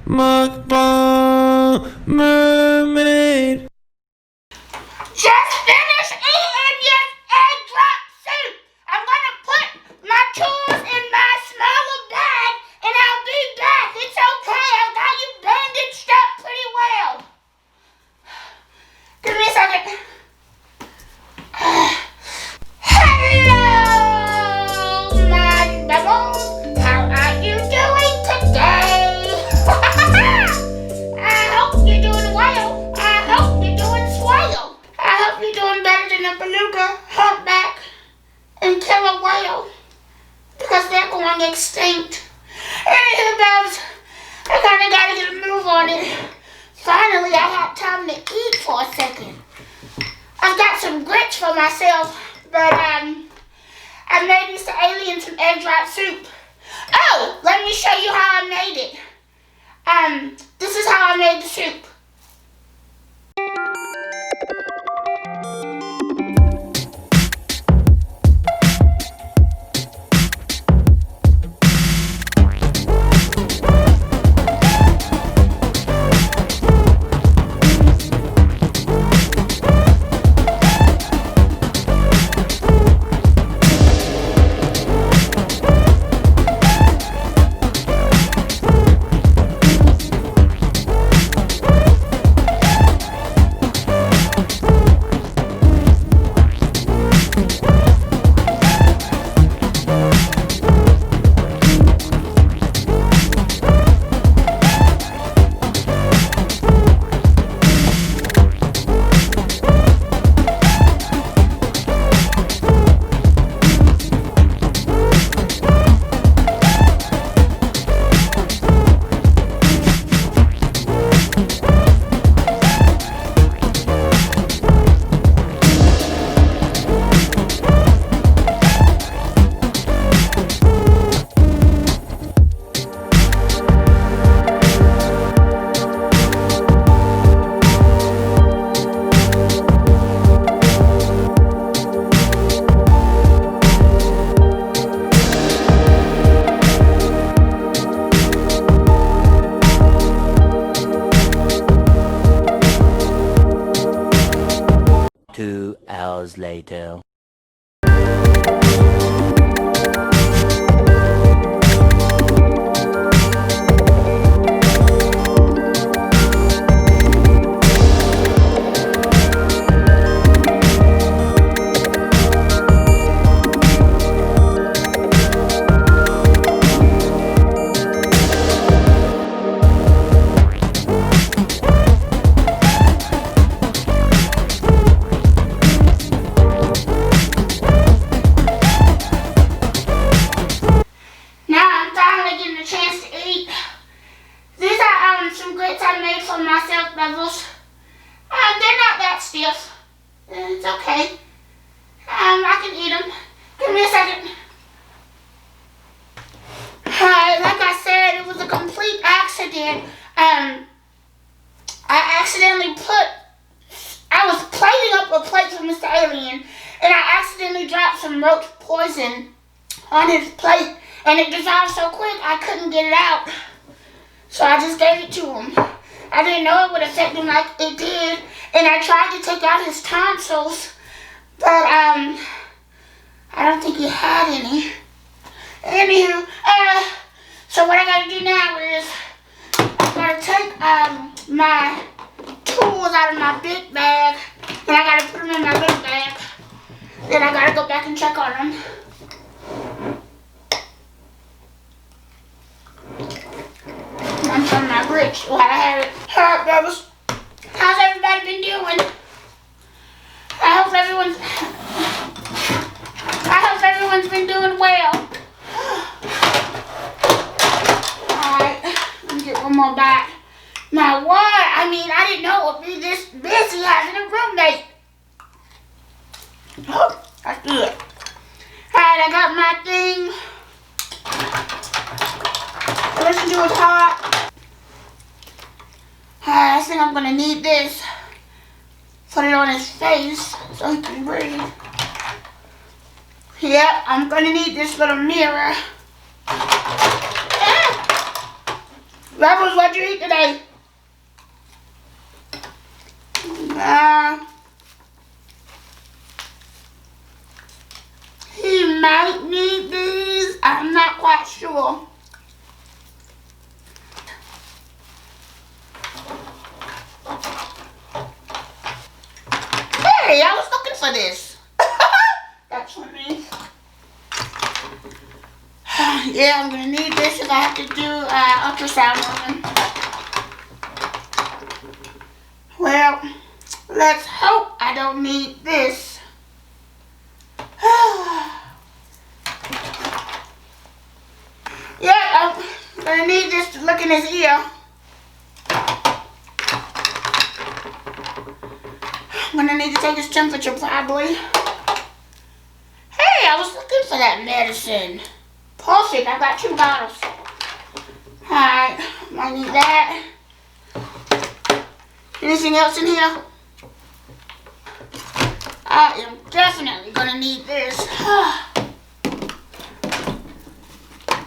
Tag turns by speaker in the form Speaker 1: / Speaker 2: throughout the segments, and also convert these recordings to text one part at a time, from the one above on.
Speaker 1: Mukbang Mermaid.
Speaker 2: Just finished eating your egg drop soup. I'm gonna put my tools in my smaller bag and I'll be back. It's okay. I've got you bandaged up pretty well. Give me a second. Hello, my bubbles. How are you doing today? I hope you're doing well. I hope you're doing swell. I hope you're doing better than a beluga, humpback, and killer whale. Because they're going extinct. Anywho, Babs, I kinda gotta get a move on it. Finally, I had time to eat for a second. I've got some grits for myself, but I made Mr. Alien some egg drop soup. Oh, let me show you how I made it. This is how I made the soup.
Speaker 3: Two hours later.
Speaker 2: Myself, Bevels. They're not that stiff. It's okay. I can eat them. Give me a second. Like I said, it was a complete accident. I was plating up a plate for Mr. Alien, and I accidentally dropped some roach poison on his plate, and it dissolved so quick I couldn't get it out. So I just gave it to him. I didn't know it would affect him like it did, and I tried to take out his tonsils, but I don't think he had any. Anywho, so what I gotta do now is I gotta take my tools out of my big bag, and I gotta put them in my big bag. Then I gotta go back and check on them. I'm trying my grits while I have it. Alright, brothers. How's everybody been doing? I hope everyone's been doing well. Alright, let me get one more bite. Now what? I mean, I didn't know it would be this busy having a roommate. Oh, that's good. Alright, I got my thing. Listen to it hot. I think I'm gonna need this. Put it on his face so he can breathe. Yep, I'm gonna need this little mirror. Rebels, what'd you eat today? He might need these. I'm not quite sure. Hey, I was looking for this. That's what it is. Yeah, I'm gonna need this if I have to do ultrasound on them. Well, let's hope I don't need this. Yeah, I'm gonna need this to look in his ear. I'm gonna need to take his temperature probably. Hey, I was looking for that medicine. Perfect, I got 2 bottles. Alright, might need that. Anything else in here? I am definitely gonna need this.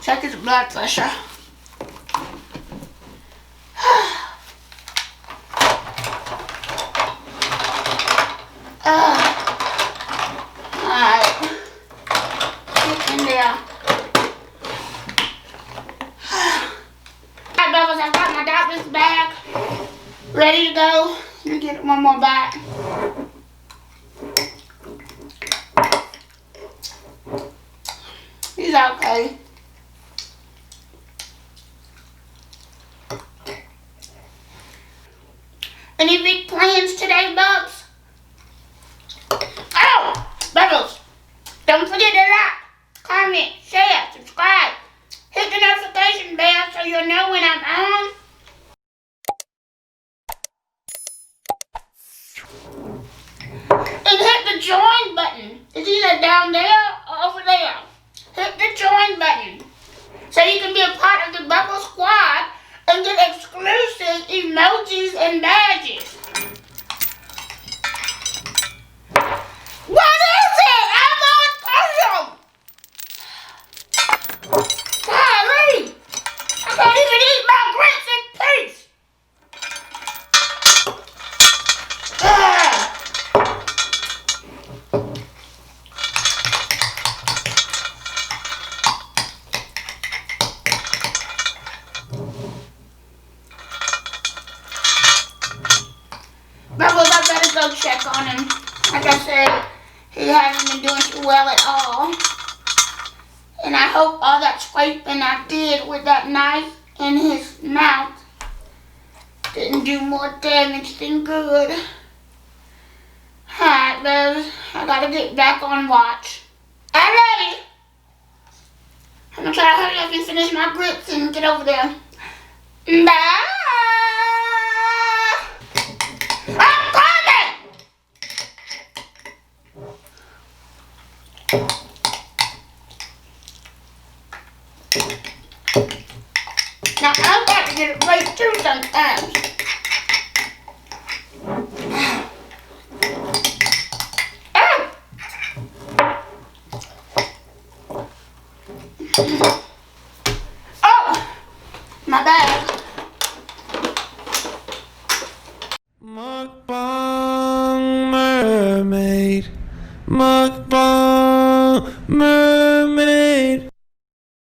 Speaker 2: Check his blood pressure. Alright. Get in there. Alright, Bubbles, I've got my doctor's bag ready to go. Let me get one more bag. He's okay. Any big plans today, Bubs? Oh, Bubbles, don't forget to like, comment, share, subscribe. Hit the notification bell so you'll know when I'm on. And hit the join button. It's either down there or over there. Hit the join button so you can be a part of the Bubble Squad and get exclusive emojis and badges. What is it? I'm on puzzle. Golly, I can't even eat my grits in peace. Bubbles, I better go check on him. Like I said, he hasn't been doing too well at all. And I hope all that scraping I did with that knife in his mouth didn't do more damage than good. Alright, Bubbles, I gotta get back on watch. I love you. I'm gonna try to hurry up and finish my grits and get over there. Bye. I'm coming! Now I've got to get it right too sometimes. Oh! My bad.